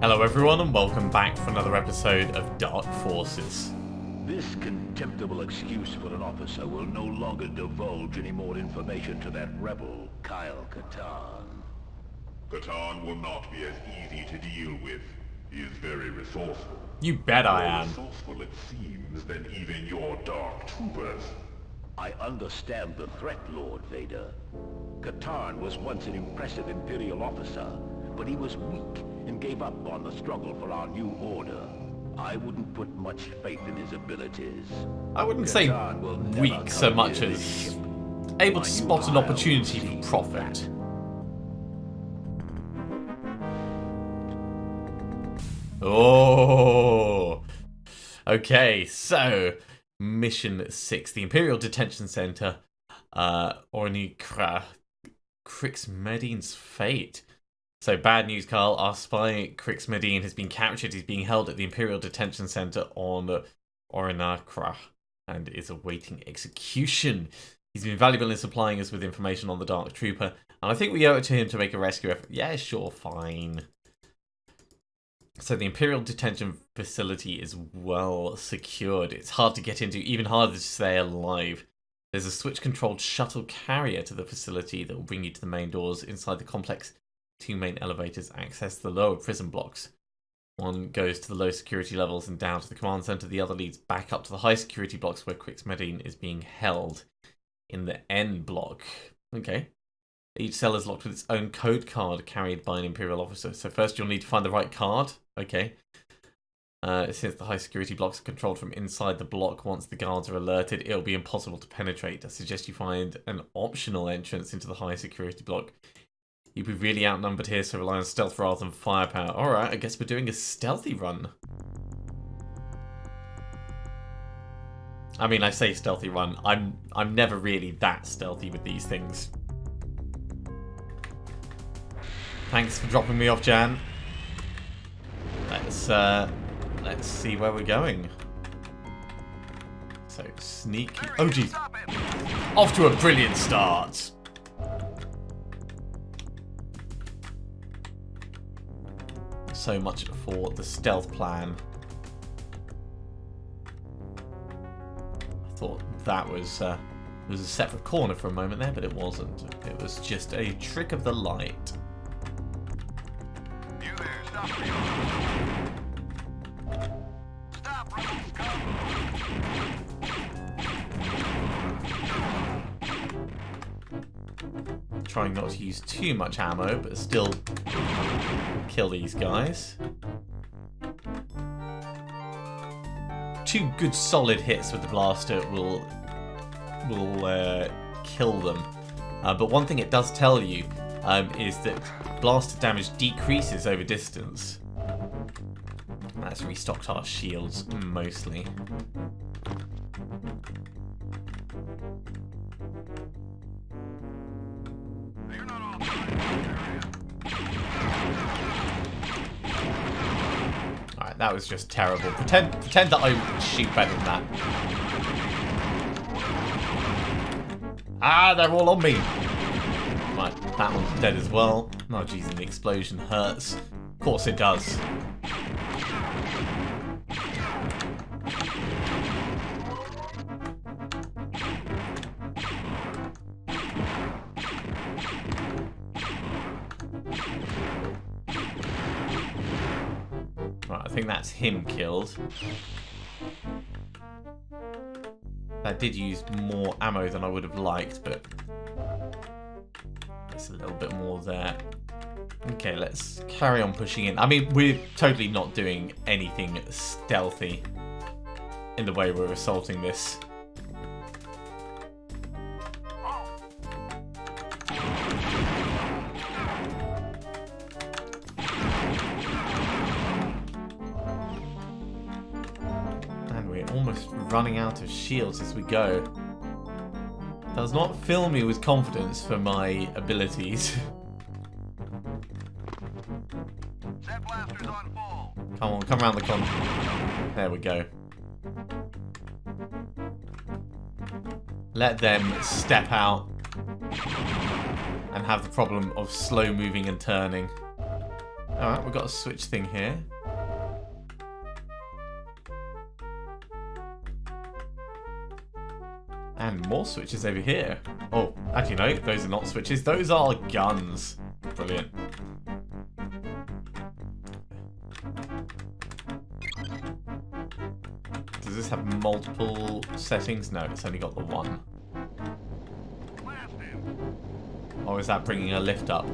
Hello everyone and welcome back for another episode of Dark Forces. This contemptible excuse for an officer will no longer divulge any more information to that rebel, Kyle Katarn. Katarn will not be as easy to deal with. He is very resourceful. You bet I am. More resourceful, it seems, than even your dark troopers. I understand the threat, Lord Vader. Katarn was once an impressive Imperial officer, but he was weak and gave up on the struggle for our new order. I wouldn't put much faith in his abilities. I wouldn't say weak so much as able to spot an opportunity for profit. Oh, okay, so Mission 6, the Imperial Detention Center, Ornikra, Crix Medine's fate. So bad news, Carl. Our spy, Crix Medine, has been captured. He's being held at the Imperial Detention Center on Ornikra and is awaiting execution. He's been valuable in supplying us with information on the Dark Trooper, and I think we owe it to him to make a rescue effort. Yeah, sure, fine. So the Imperial Detention Facility is well secured. It's hard to get into, even harder to stay alive. There's a switch-controlled shuttle carrier to the facility that will bring you to the main doors. Inside the complex, two main elevators access the lower prison blocks. One goes to the low security levels and down to the command center. The other leads back up to the high security blocks where Crix Medine is being held in the N block. Okay. Each cell is locked with its own code card carried by an Imperial officer. So first you'll need to find the right card. Okay. Since the high security blocks are controlled from inside the block, once the guards are alerted, it'll be impossible to penetrate. I suggest you find an optional entrance into the high security block. You'd be really outnumbered here, so rely on stealth rather than firepower. Alright, I guess we're doing a stealthy run. I mean, I say stealthy run. I'm never really that stealthy with these things. Thanks for dropping me off, Jan. Let's see where we're going. So, sneaky. Oh, geez. Off to a brilliant start. So much for the stealth plan. I thought that was a separate corner for a moment there, but it wasn't. It was just a trick of the light. You there, stop me. Stop, Rose, come. Trying not to use too much ammo, but still kill these guys. Two good solid hits with the blaster will kill them. But one thing it does tell you is that blaster damage decreases over distance. That's restocked our shields mostly. You're not all Alright, that was just terrible. Pretend that I shoot better than that. Ah, they're all on me. Right, that one's dead as well. Oh, geez, and the explosion hurts. Of course it does. Right, I think that's him killed. That did use more ammo than I would have liked, but there's a little bit more there. Okay, let's carry on pushing in. I mean, we're totally not doing anything stealthy in the way we're assaulting this. And we're almost running out of shields as we go. Does not fill me with confidence for my abilities. Set blasters on full. Come on, come around the corner. There we go. Let them step out and have the problem of slow moving and turning. Alright, we've got a switch thing here. And more switches over here. Oh, actually no, those are not switches. Those are guns. Brilliant. Does this have multiple settings? No, it's only got the one. Or is that bringing a lift up?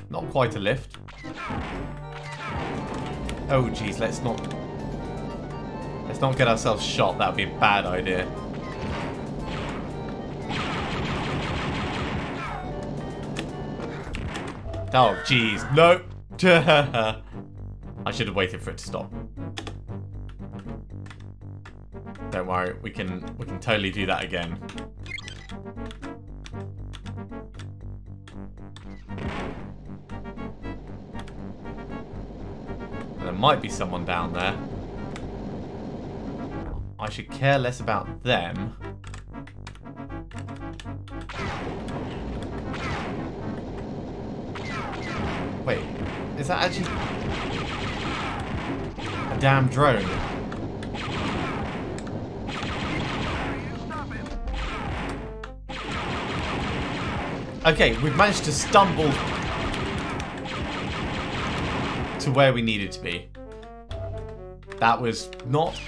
Not quite a lift. Oh geez, let's not get ourselves shot. That would be a bad idea. Oh geez, no. I should have waited for it to stop. Don't worry, we can totally do that again. There might be someone down there. I should care less about them. Wait, is that actually a damn drone? Okay, we've managed to stumble to where we needed to be. That was not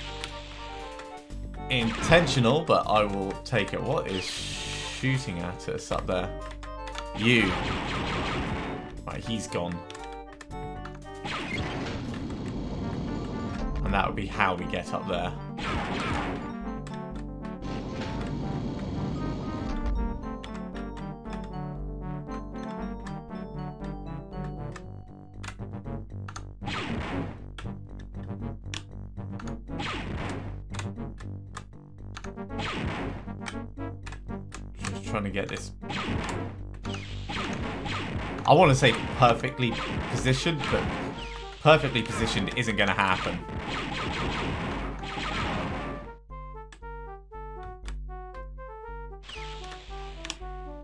intentional, but I will take it. What is shooting at us up there? You. Right, he's gone. And that would be how we get up there. Just trying to get this. I want to say perfectly positioned, but perfectly positioned isn't going to happen.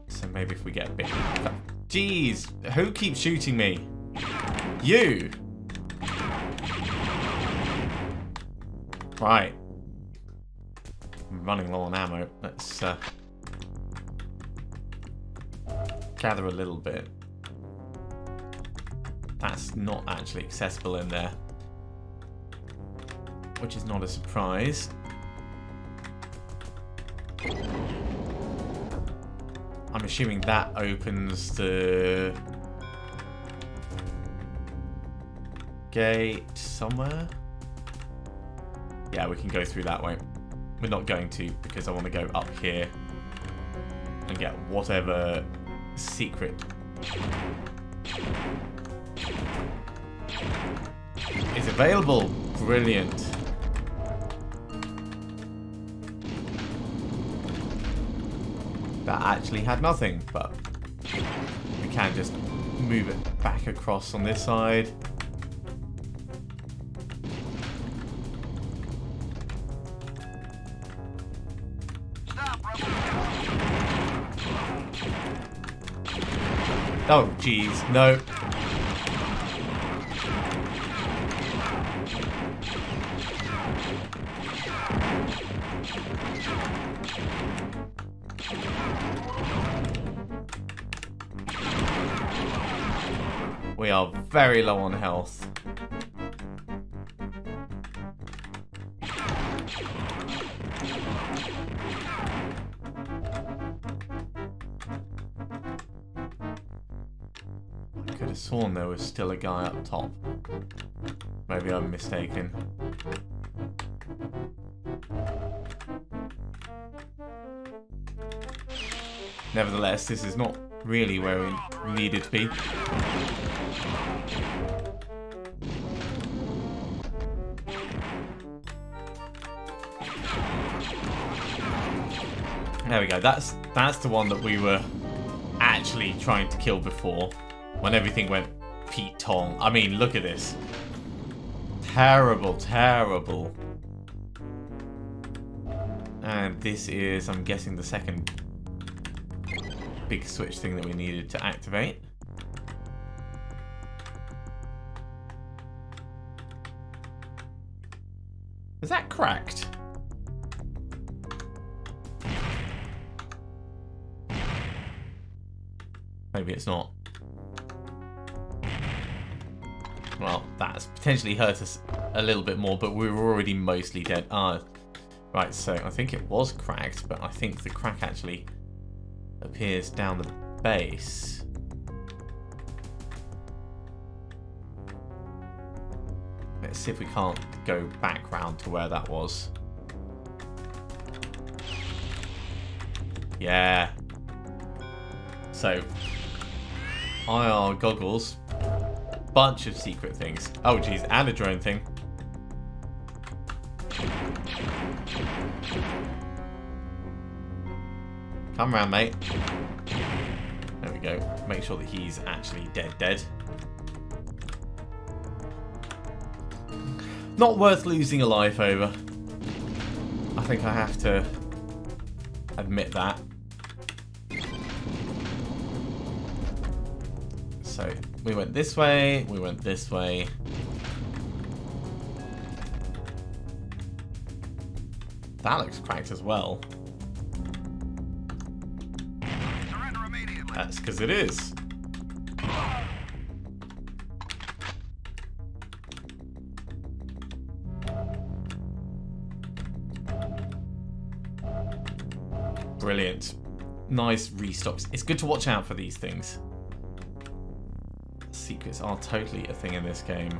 So maybe if we get a bit... Jeez, who keeps shooting me? You! Right. I'm running low on ammo. Let's gather a little bit. That's not actually accessible in there, which is not a surprise. I'm assuming that opens the gate somewhere. Yeah, we can go through that way. We're not going to, because I want to go up here and get whatever secret is available. Brilliant. That actually had nothing, but we can just move it back across on this side. Oh, jeez, no. We are very low on health. I could have sworn there was still a guy up top. Maybe I'm mistaken. Nevertheless, this is not really where we needed to be. There we go. That's the one that we were actually trying to kill before, when everything went Pete Tong. I mean, look at this. Terrible, terrible. And this is, I'm guessing, the second big switch thing that we needed to activate. Is that cracked? Maybe it's not. Well, that's potentially hurt us a little bit more, but we were already mostly dead. Right, so I think it was cracked, but I think the crack actually appears down the base. Let's see if we can't go back round to where that was. Yeah. So, IR goggles, bunch of secret things. Oh geez, and a drone thing. Come round, mate. There we go. Make sure that he's actually dead. Not worth losing a life over. I think I have to admit that. So, we went this way, we went this way. That looks cracked as well. Surrender immediately. That's because it is. Brilliant. Nice restocks. It's good to watch out for these things. Secrets are totally a thing in this game.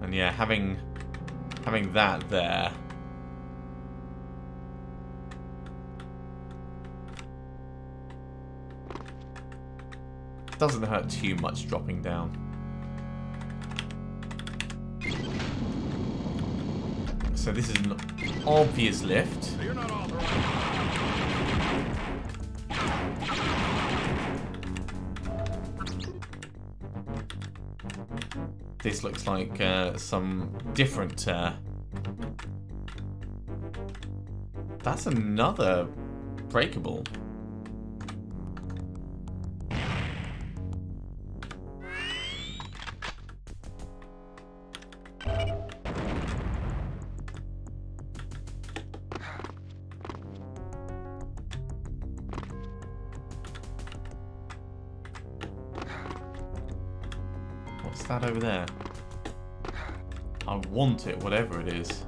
And yeah, having that there. Doesn't hurt too much dropping down. So this is an obvious lift. You're not authorized. This looks like some different... That's another breakable. What's that over there? I want it, whatever it is.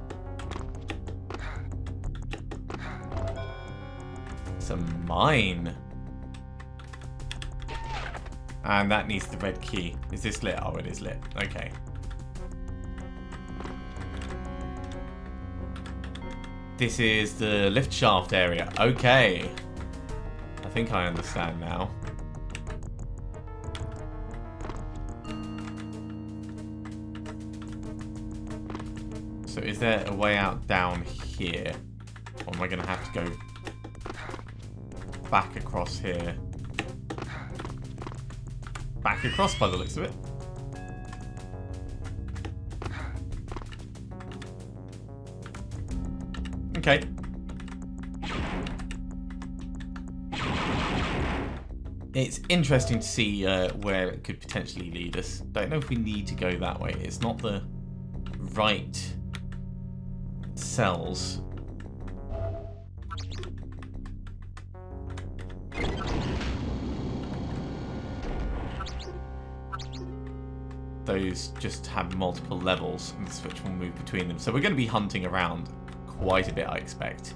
It's a mine. And that needs the red key. Is this lit? Oh, it is lit. Okay. This is the lift shaft area. Okay. I think I understand now. So is there a way out down here? Or am I going to have to go back across here? Back across by the looks of it. Okay. It's interesting to see where it could potentially lead us. Don't know if we need to go that way. It's not the right cells. Those just have multiple levels and the switch will move between them. So we're going to be hunting around quite a bit, I expect.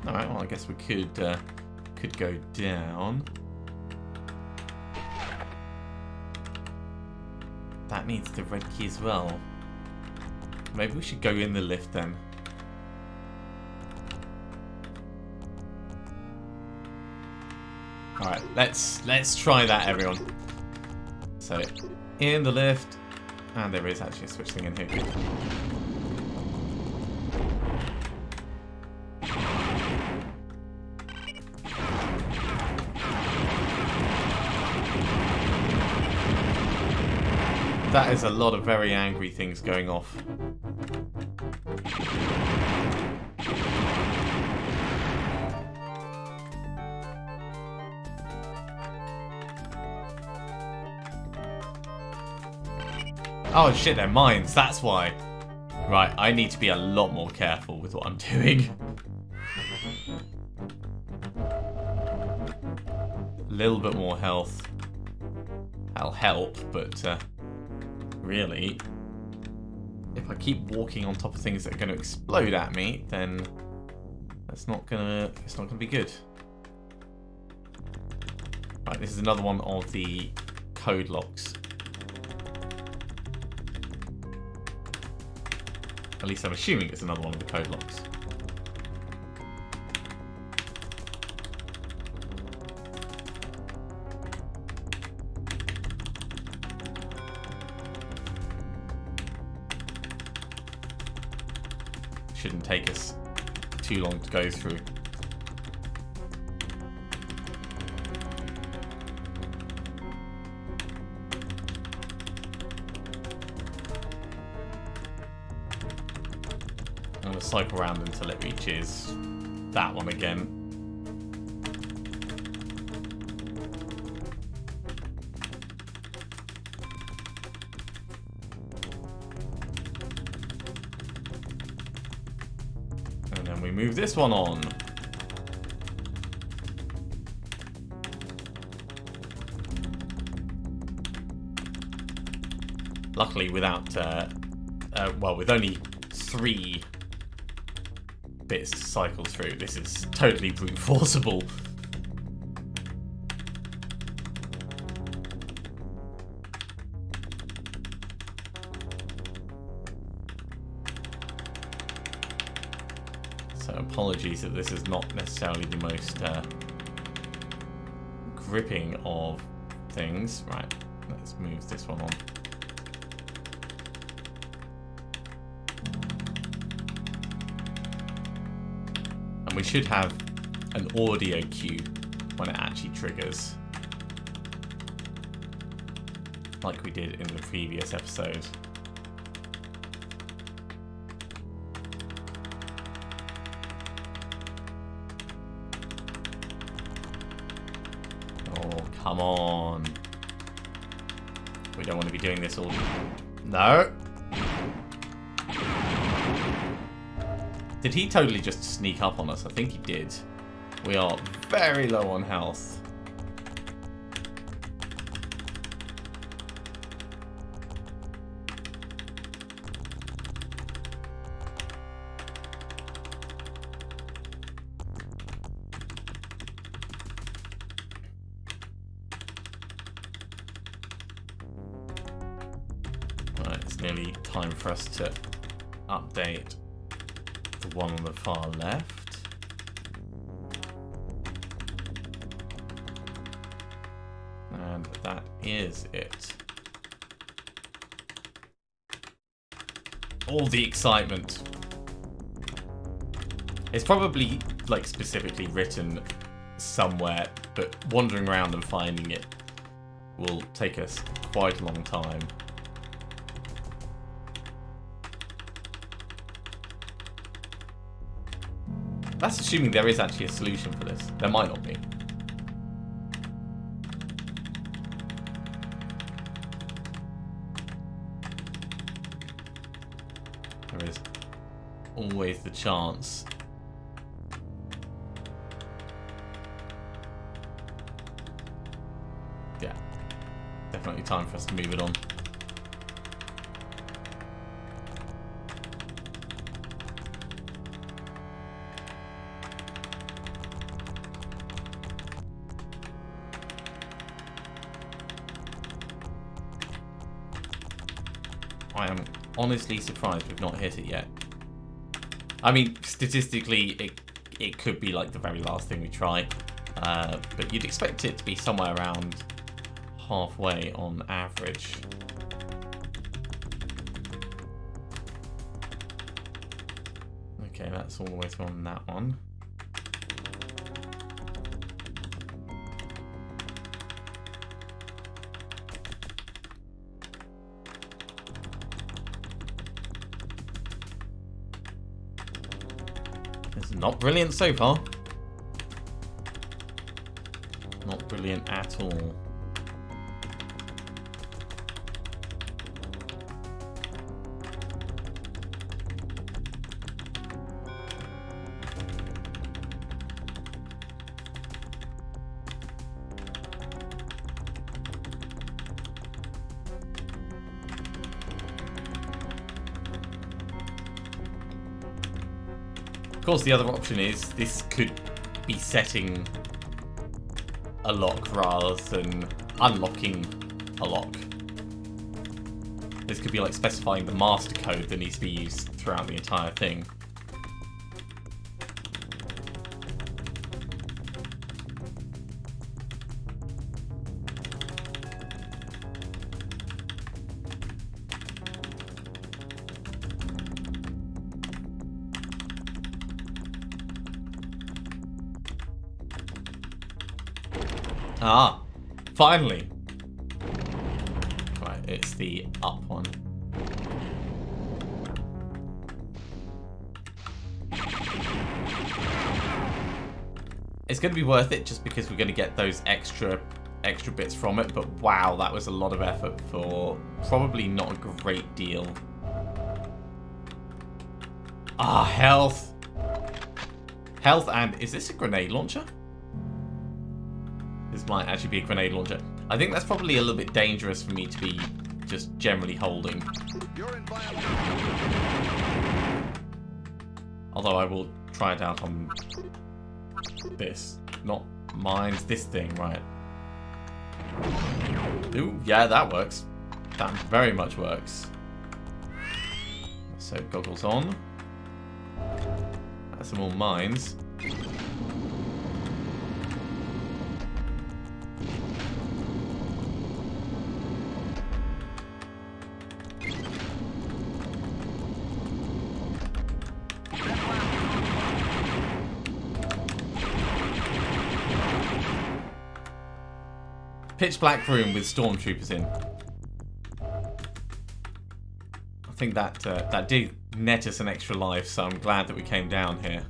Alright, well I guess we could go down. That needs the red key as well. Maybe we should go in the lift then. Alright, let's try that, everyone. So, in the lift, and there is actually a switch thing in here. Good. That is a lot of very angry things going off. Oh shit, they're mines, that's why. Right, I need to be a lot more careful with what I'm doing. A little bit more health. That'll help, but really, if I keep walking on top of things that are going to explode at me, then it's not gonna be good. Right, this is another one of the code locks. At least I'm assuming it's another one of the code locks. Shouldn't take us too long to go through. I'm going to cycle around until it reaches that one again. And then we move this one on. Luckily without, well, with only 3 bits to cycle through, this is totally brute forceable. So apologies that this is not necessarily the most gripping of things. Right, let's move this one on. We should have an audio cue when it actually triggers, like we did in the previous episode. Oh, come on. We don't want to be doing this all... No! Did he totally just sneak up on us? I think he did. We are very low on health. Right, it's nearly time for us to update the one on the far left. And that is it. All the excitement. It's probably like specifically written somewhere, but wandering around and finding it will take us quite a long time. That's assuming there is actually a solution for this. There might not be. There is always the chance. Yeah. Definitely time for us to move it on. I am honestly surprised we've not hit it yet. I mean, statistically, it could be like the very last thing we try, but you'd expect it to be somewhere around halfway on average. Okay, that's all the way through on that one. Not brilliant so far. Not brilliant at all. Of course, the other option is this could be setting a lock rather than unlocking a lock. This could be like specifying the master code that needs to be used throughout the entire thing. Ah, finally. Right, it's the up one. It's going to be worth it just because we're going to get those extra bits from it, but wow, that was a lot of effort for probably not a great deal. Ah, health. Health, and is this a grenade launcher? This might actually be a grenade launcher. I think that's probably a little bit dangerous for me to be just generally holding. You're in violation. Although I will try it out on this. Not mine, this thing, right. Ooh, yeah, that works. That very much works. So, goggles on. That's some more mines. Pitch black room with stormtroopers in. I think that that did net us an extra life, so I'm glad that we came down here.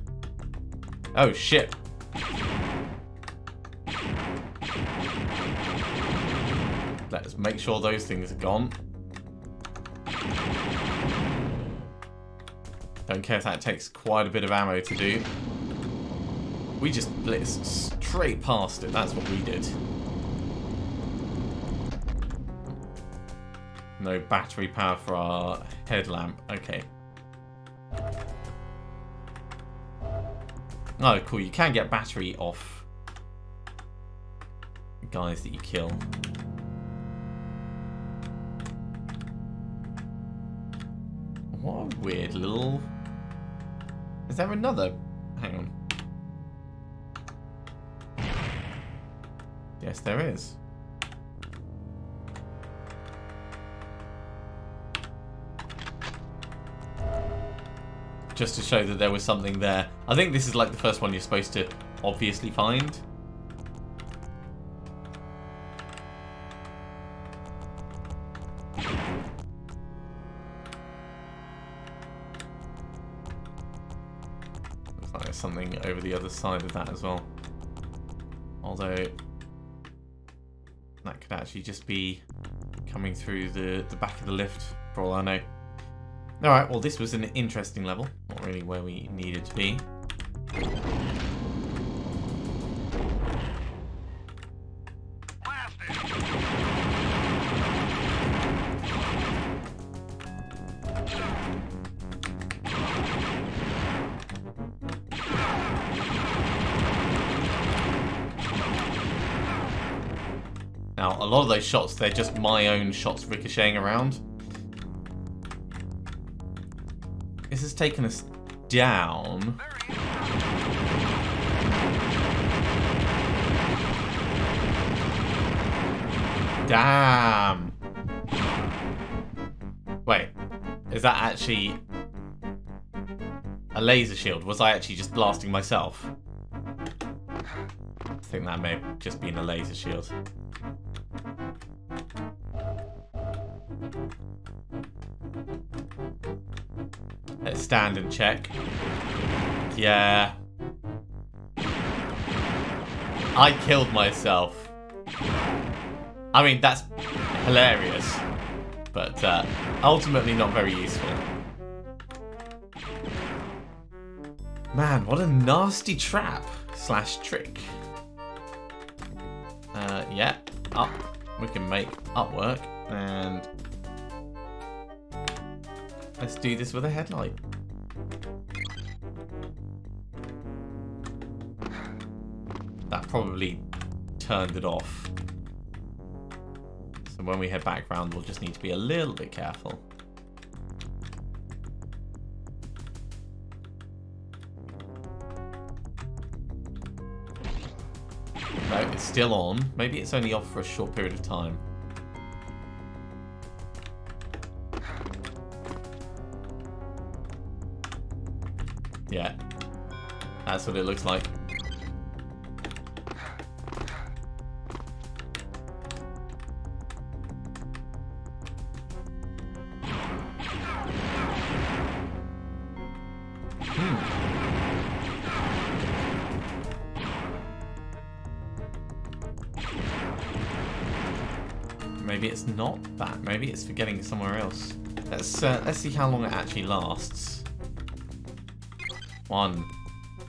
Oh shit! Let's make sure those things are gone. Don't care if that takes quite a bit of ammo to do. We just blitzed straight past it. That's what we did. No battery power for our headlamp. Okay. Oh, cool. You can get battery off guys that you kill. What a weird little... Is there another? Hang on. Yes, there is. Just to show that there was something there. I think this is like the first one you're supposed to obviously find. Looks like there's something over the other side of that as well. Although that could actually just be coming through the back of the lift for all I know. Alright, well this was an interesting level. Not really where we needed to be. Now, a lot of those shots, they're just my own shots ricocheting around. This has taken us down. Damn. Wait, is that actually a laser shield? Was I actually just blasting myself? I think that may have just been a laser shield. Let's stand and check. Yeah. I killed myself. I mean, that's hilarious. But ultimately not very useful. Man, what a nasty trap / trick. Yeah, up. We can make up work. And let's do this with a headlight. That probably turned it off. So when we head back round, we'll just need to be a little bit careful. No, it's still on. Maybe it's only off for a short period of time. Yeah, that's what it looks like. Maybe it's not that. Maybe it's for getting somewhere else. Let's see how long it actually lasts. 1,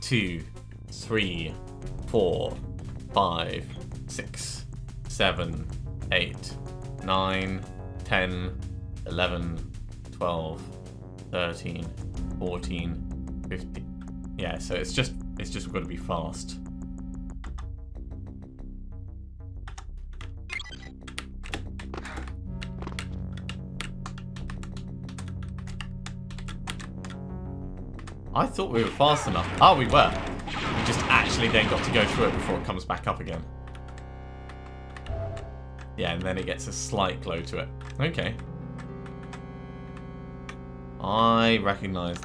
2, 3, 4, 5, 6, 7, 8, 9, 10, 11, 12, 13, 14, 15. Yeah, so it's just got to be fast. I thought we were fast enough. Oh, we were. We just actually then got to go through it before it comes back up again. Yeah, and then it gets a slight glow to it. Okay. I recognise.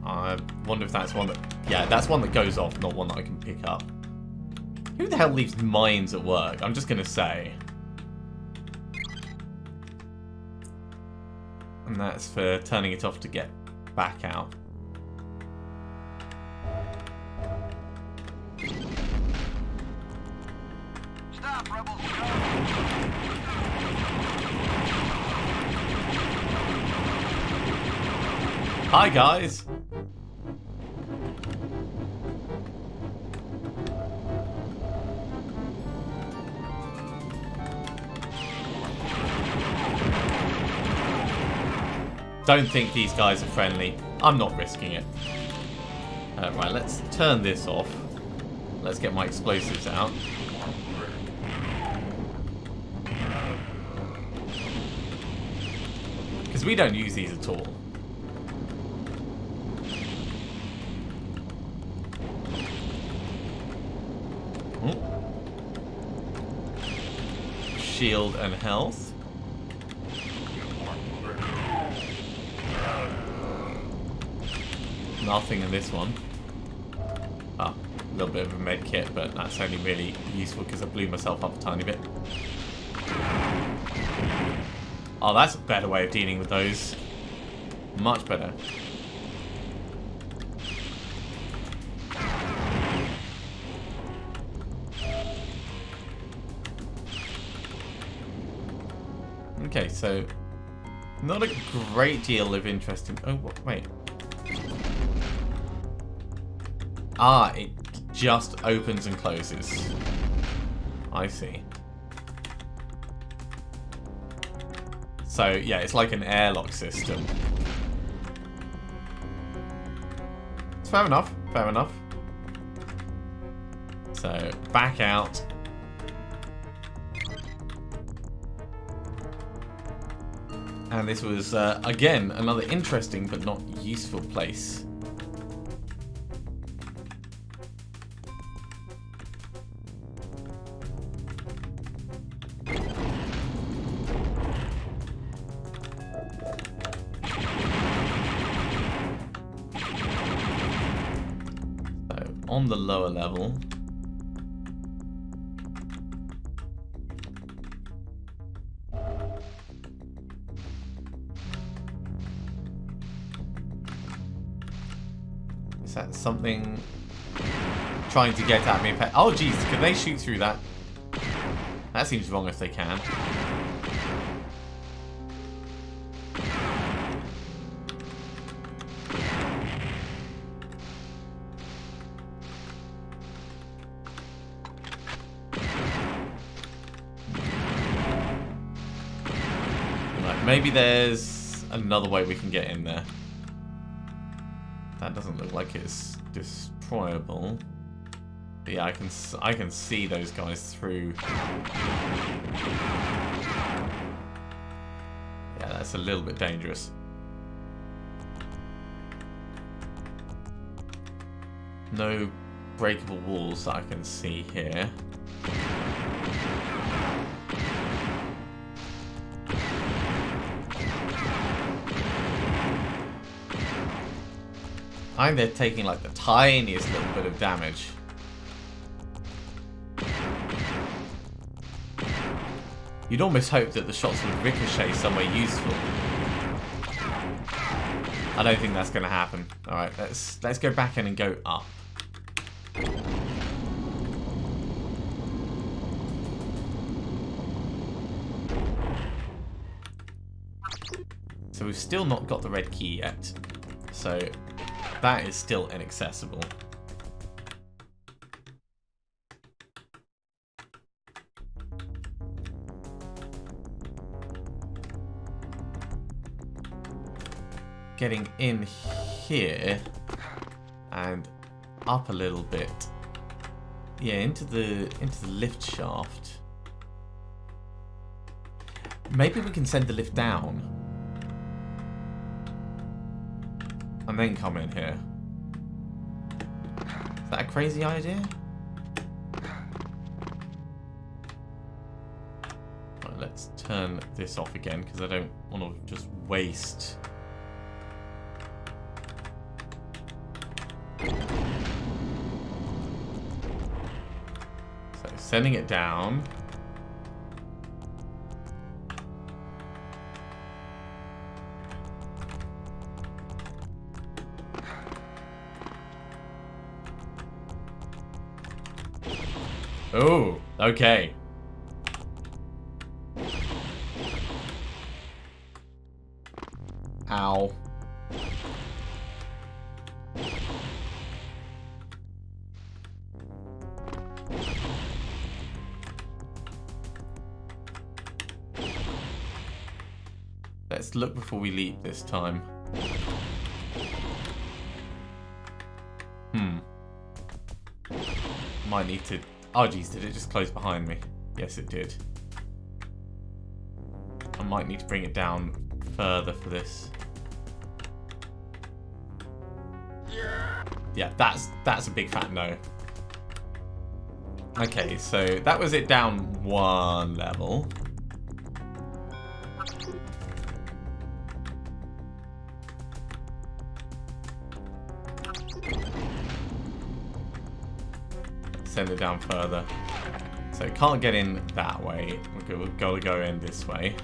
I wonder if that's one that... Yeah, that's one that goes off, not one that I can pick up. Who the hell leaves mines at work? I'm just going to say... And that's for turning it off to get back out. Stop, rebels! Hi, guys! Don't think these guys are friendly. I'm not risking it. Right, let's turn this off. Let's get my explosives out. Because we don't use these at all. Ooh. Shield and health. Nothing in this one. Ah, a little bit of a med kit, but that's only really useful because I blew myself up a tiny bit. Oh, that's a better way of dealing with those. Much better. Okay, so not a great deal of interest in... Oh, wait. Ah, it just opens and closes. I see. So, yeah, it's like an airlock system. It's fair enough, fair enough. So, back out. And this was, again, another interesting but not useful place. On the lower level. that something trying to get at me? Oh, jeez, can they shoot through that? That seems wrong if they can. Right, maybe there's another way we can get in there. That doesn't look like it's destroyable. But yeah, I can see those guys through. Yeah, that's a little bit dangerous. No breakable walls that I can see here. I think they're taking like the tiniest little bit of damage. You'd almost hope that the shots would ricochet somewhere useful. I don't think that's going to happen. All right, let's go back in and go up. So we've still not got the red key yet. So that is still inaccessible. Getting in here and up a little bit. Yeah, into the lift shaft. Maybe we can send the lift down and then come in here. Is that a crazy idea? Right, let's turn this off again because I don't want to just waste. So sending it down. Oh, okay. Ow. Let's look before we leap this time. Might need to... Oh geez, did it just close behind me? Yes, it did. I might need to bring it down further for this. Yeah, that's a big fat no. Okay, so that was it down one level. Send it down further. So it can't get in that way. We've got to go in this way.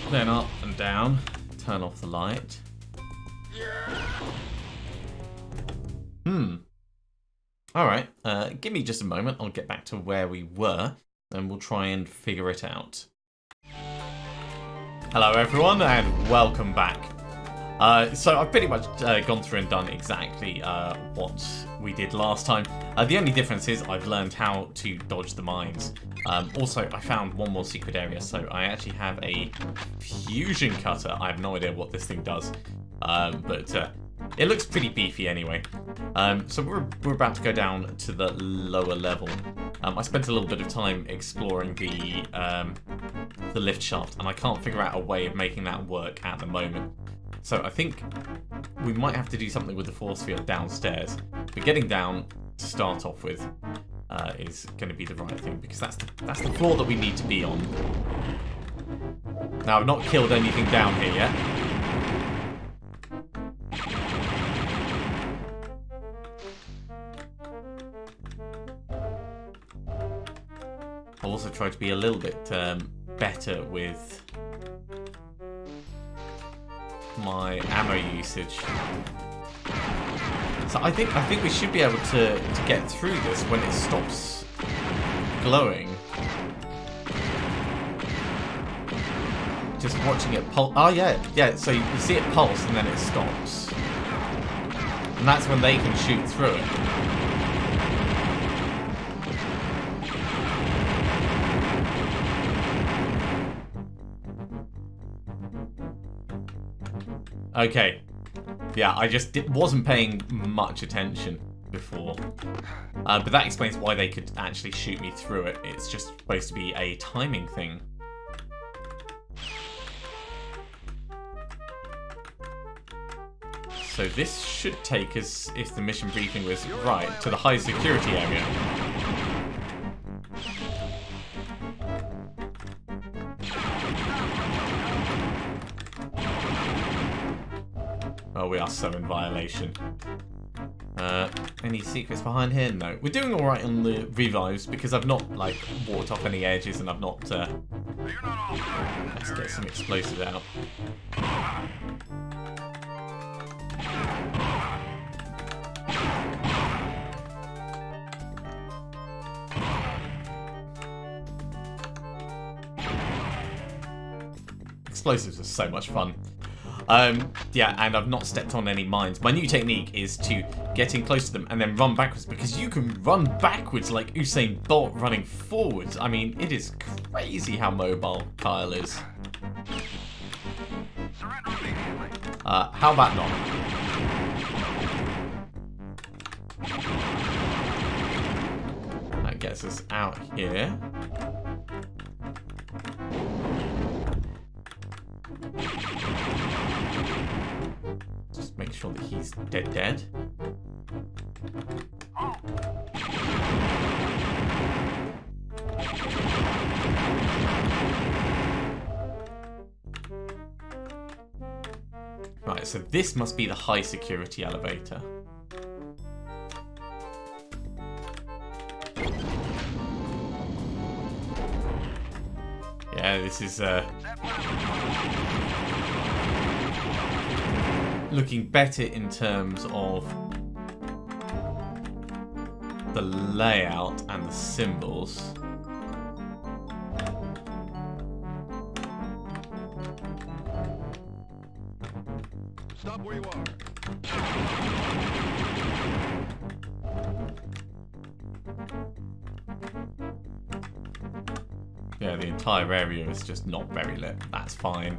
Then up and down. Turn off the light. Alright, give me just a moment. I'll get back to where we were. And we'll try and figure it out. Hello everyone and welcome back. So I've pretty much gone through and done exactly what we did last time. The only difference is I've learned how to dodge the mines. Also, I found one more secret area, so I actually have a fusion cutter. I have no idea what this thing does, but it looks pretty beefy anyway. So we're about to go down to the lower level. I spent a little bit of time exploring the lift shaft, and I can't figure out a way of making that work at the moment. So I think we might have to do something with the force field downstairs. But getting down to start off with is going to be the right thing, because that's the floor that we need to be on. Now, I've not killed anything down here yet. I'll also try to be a little bit better with my ammo usage. So I think we should be able to get through this when it stops glowing. Just watching it pulse. Oh yeah. So you see it pulse and then it stops, and that's when they can shoot through it. Okay. Yeah, I just wasn't paying much attention before. But that explains why they could actually shoot me through it. It's just supposed to be a timing thing. So this should take us, if the mission briefing was right, to the high security area. Oh, we are so in violation. Any secrets behind here? No. We're doing alright on the revives because I've not, like, walked off any edges and I've not, let's get some explosives out. Explosives are so much fun. Yeah, and I've not stepped on any mines. My new technique is to get in close to them and then run backwards, because you can run backwards like Usain Bolt running forwards. I mean, it is crazy how mobile Kyle is. How about not? That gets us out here. Just make sure that he's dead. Right, so this must be the high security elevator. Yeah, this is looking better in terms of the layout and the symbols. Stop where you are. Yeah, the entire area is just not very lit. That's fine.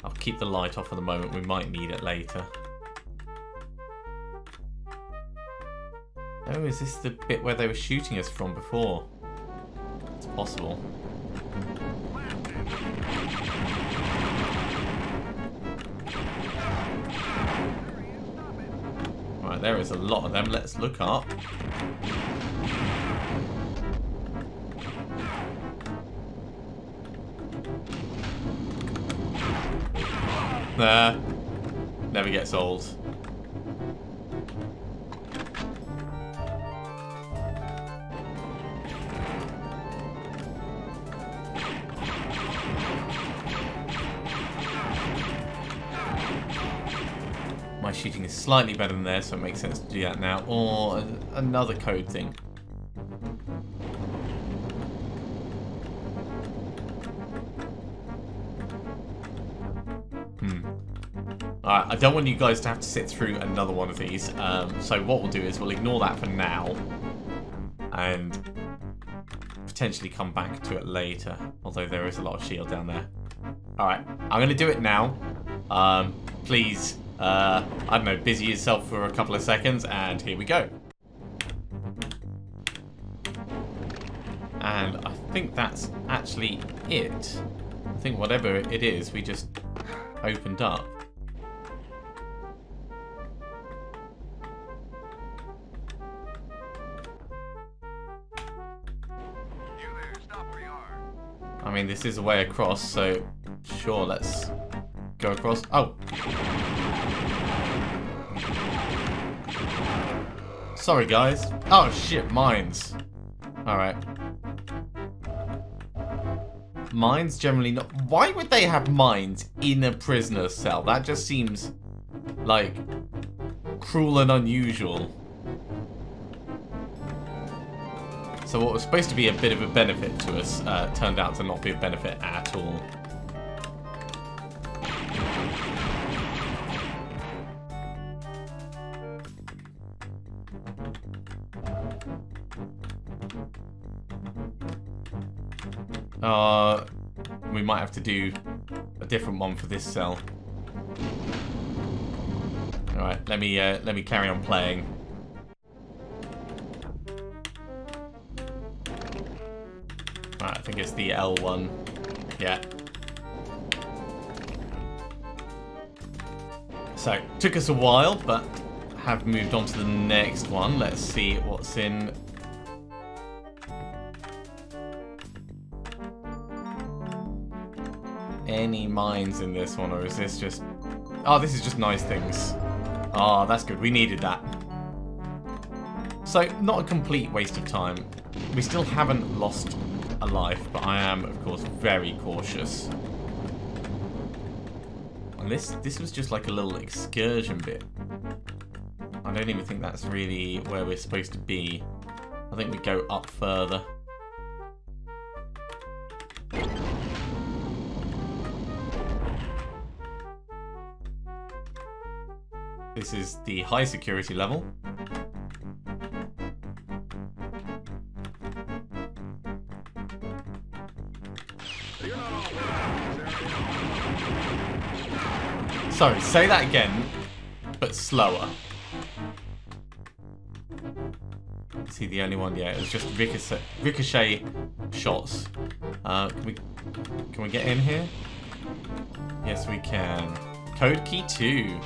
I'll keep the light off for the moment. We might need it later. Oh, is this the bit where they were shooting us from before? It's possible. Right, there is a lot of them. Let's look up. There. Never gets old. My shooting is slightly better than theirs, so it makes sense to do that now. Or another code thing. Alright, I don't want you guys to have to sit through another one of these. So what we'll do is we'll ignore that for now. And potentially come back to it later. Although there is a lot of shield down there. Alright, I'm going to do it now. Please, I don't know, busy yourself for a couple of seconds. And here we go. And I think that's actually it. I think whatever it is, we just opened up. I mean, this is a way across, so sure, let's go across. Oh! Sorry, guys. Oh, shit, mines. Alright. Mines generally not... Why would they have mines in a prisoner cell? That just seems like cruel and unusual. So what was supposed to be a bit of a benefit to us turned out to not be a benefit at all. We might have to do a different one for this cell. All right, let me carry on playing. Right, I think it's the L one. Yeah. So took us a while, but have moved on to the next one. Let's see what's in. Any mines in this one, or is this just... Oh, this is just nice things. Oh, that's good. We needed that. So, not a complete waste of time. We still haven't lost a life, but I am, of course, very cautious. And this was just like a little excursion bit. I don't even think that's really where we're supposed to be. I think we go up further. This is the high security level. Sorry, say that again, but slower. Is he the only one? Yeah, it was just ricochet shots. Can we get in here? Yes, we can. Code key 2.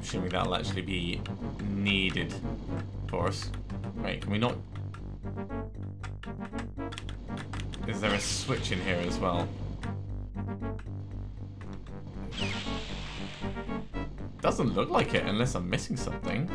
Assuming that'll actually be needed for us. Wait, can we not... Is there a switch in here as well? Doesn't look like it unless I'm missing something.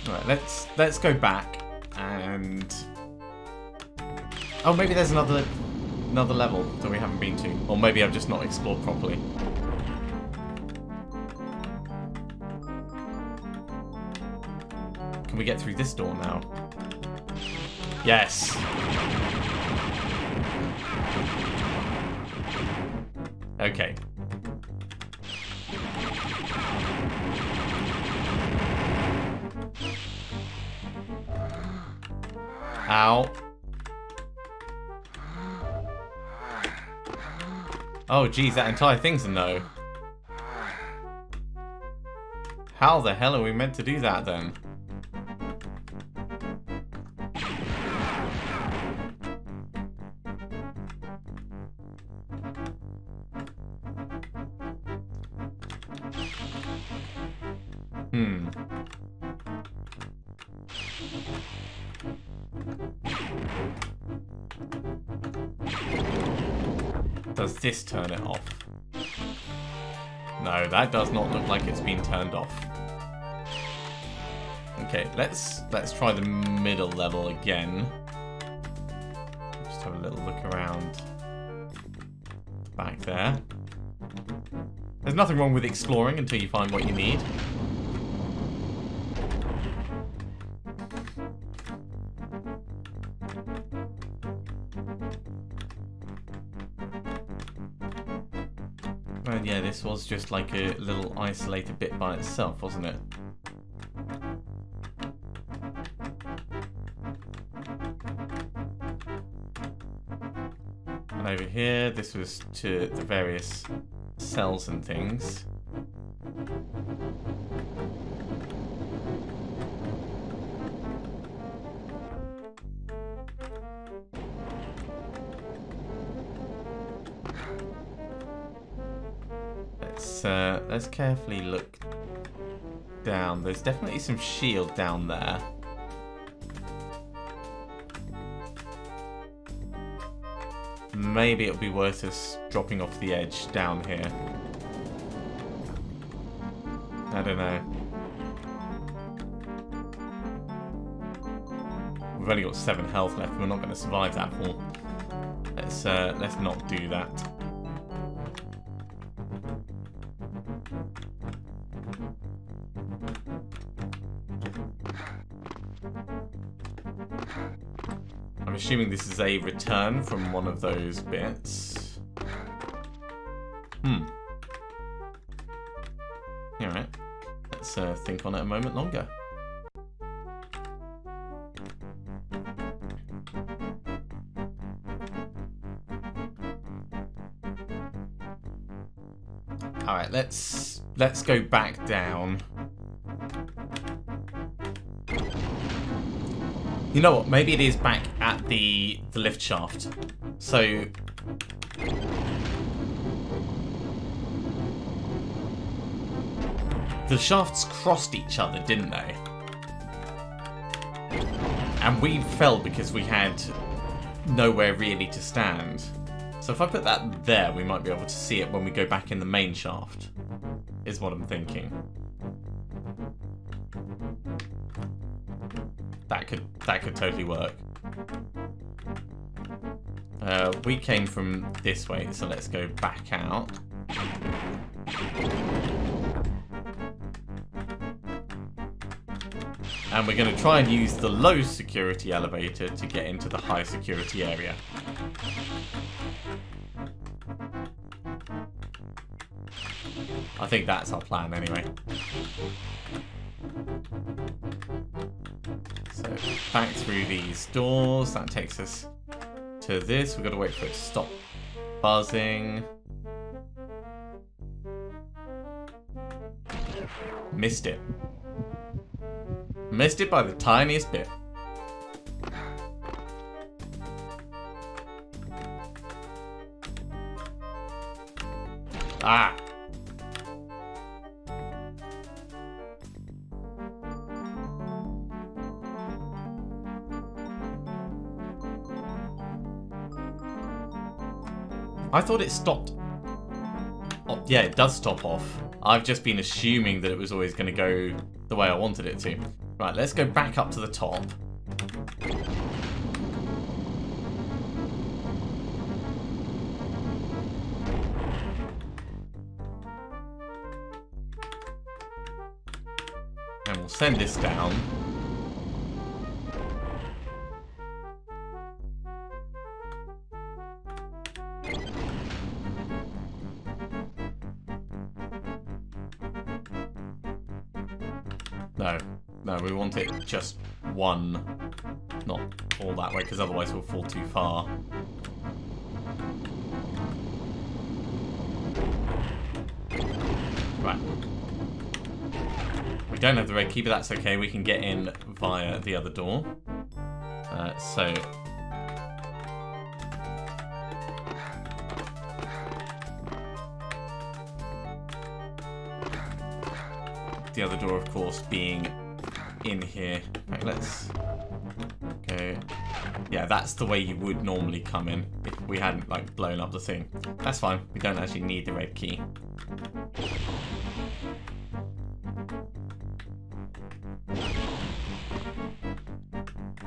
Right, let's go back and... Oh, maybe there's another level that we haven't been to. Or maybe I've just not explored properly. Can we get through this door now? Yes! Okay. Ow. Oh, geez, that entire thing's a no. How the hell are we meant to do that, then? Does this turn it off? No, that does not look like it's been turned off. Okay, let's try the middle level again. Just have a little look around back there. There's nothing wrong with exploring until you find what you need. And yeah, this was just like a little isolated bit by itself, wasn't it? here. This was to the various cells and things. Let's carefully look down. There's definitely some shield down there. Maybe it'll be worth us dropping off the edge down here. I don't know. We've only got 7 health left. We're not going to survive that fall. Let's not do that. I'm assuming this is a return from one of those bits. Alright. Let's think on it a moment longer. Alright, let's go back down. You know what? Maybe it is back at the lift shaft. So the shafts crossed each other, didn't they? And we fell because we had nowhere really to stand. So if I put that there, we might be able to see it when we go back in the main shaft, is what I'm thinking. That could totally work. We came from this way, so let's go back out. And we're going to try and use the low security elevator to get into the high security area. I think that's our plan anyway. So back through these doors, that takes us to this. We've got to wait for it to stop buzzing. Missed it. Missed it by the tiniest bit. Ah! I thought it stopped. Oh, yeah, it does stop off. I've just been assuming that it was always going to go the way I wanted it to. Right, let's go back up to the top. And we'll send this down. No, we want it just one, not all that way, because otherwise we'll fall too far. Right. We don't have the red key, but that's okay. We can get in via the other door. So... the other door, of course, being in here. Right, let's go. Yeah, that's the way you would normally come in if we hadn't like blown up the thing. That's fine. We don't actually need the red key.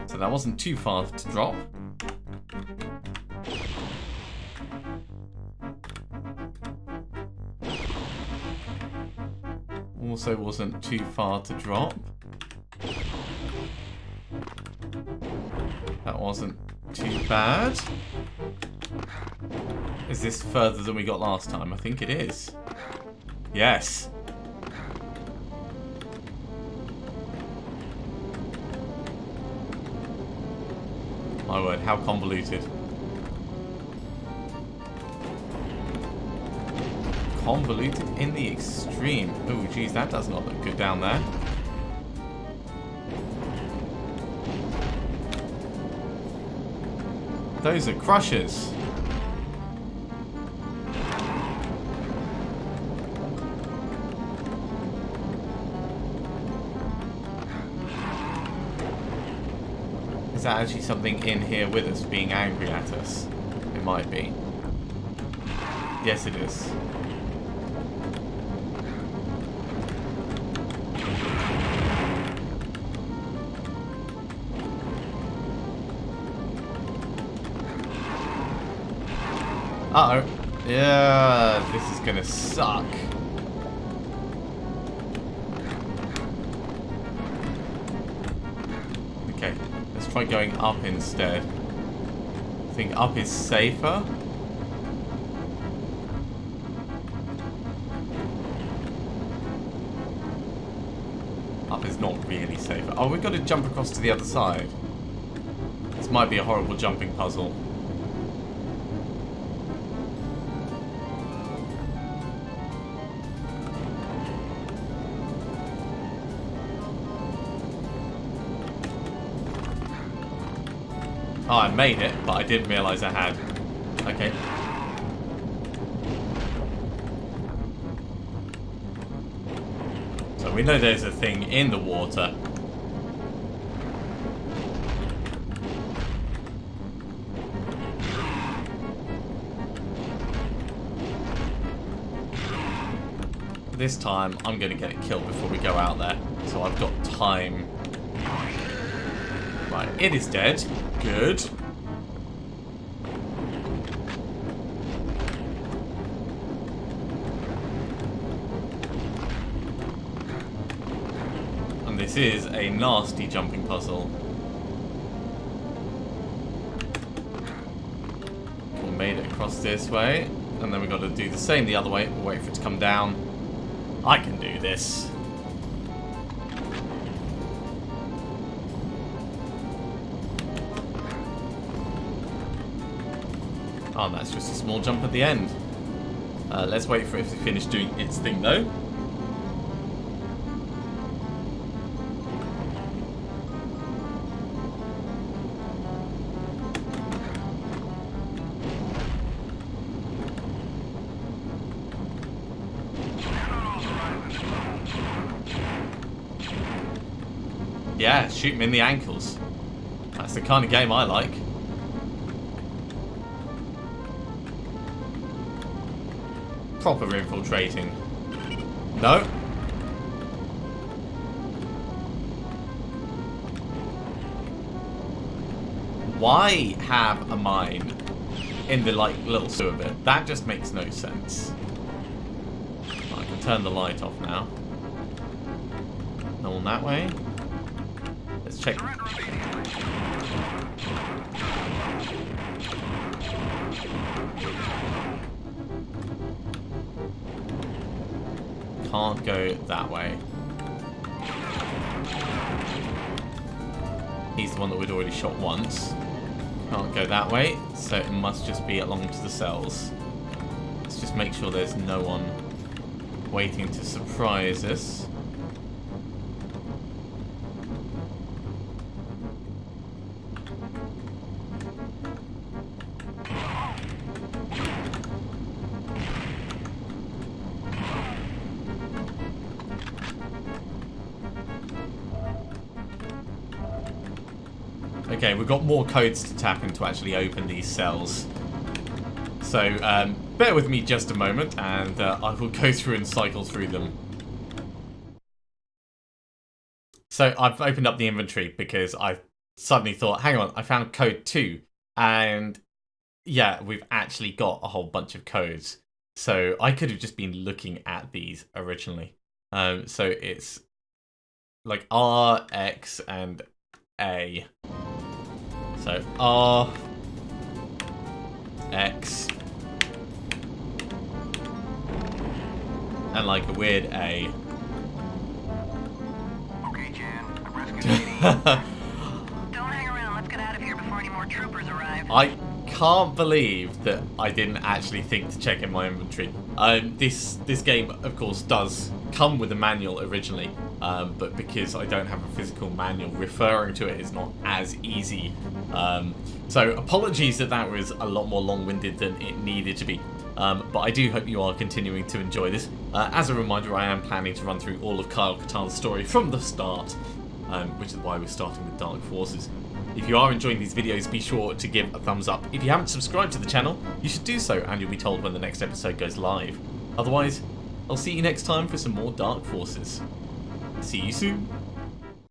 So that wasn't too far to drop. Also wasn't too far to drop. That wasn't too bad. Is this further than we got last time? I think it is. Yes. My word, how convoluted. Convoluted in the extreme. Oh, geez, that does not look good down there. Those are crushers. Is that actually something in here with us being angry at us? It might be. Yes, it is. Uh-oh. Yeah, this is gonna suck. Okay, let's try going up instead. I think up is safer. Up is not really safer. Oh, we've got to jump across to the other side. This might be a horrible jumping puzzle. Oh, I made it, but I didn't realise I had. Okay. So we know there's a thing in the water. This time, I'm going to get it killed before we go out there. So I've got time. Right, it is dead. Good. And this is a nasty jumping puzzle. We made it across this way. And then we've got to do the same the other way. We'll wait for it to come down. I can do this. Oh, that's just a small jump at the end. Let's wait for it to finish doing its thing, though. Yeah, shoot him in the ankles. That's the kind of game I like. Proper infiltrating. No. Why have a mine in the like little sewer bit? That just makes no sense. I can turn the light off now. No one that way. Let's check. Can't go that way. He's the one that we'd already shot once. Can't go that way, so it must just be along to the cells. Let's just make sure there's no one waiting to surprise us. Okay, we've got more codes to tap in to actually open these cells. So, bear with me just a moment, and I will go through and cycle through them. So, I've opened up the inventory because I suddenly thought, hang on, I found code 2. And, yeah, we've actually got a whole bunch of codes. So, I could have just been looking at these originally. So, it's like R, X, and A. So R, X, and like a weird A. Okay, Jan, I've rescued the Don't hang around. Let's get out of here before any more troopers arrive. I can't believe that I didn't actually think to check in my inventory. This game, of course, does come with a manual originally, but because I don't have a physical manual, referring to it is not as easy. So apologies that was a lot more long-winded than it needed to be. But I do hope you are continuing to enjoy this. As a reminder, I am planning to run through all of Kyle Katarn's story from the start, which is why we're starting with Dark Forces. If you are enjoying these videos, be sure to give a thumbs up. If you haven't subscribed to the channel, you should do so, and you'll be told when the next episode goes live. Otherwise, I'll see you next time for some more Dark Forces. See you soon.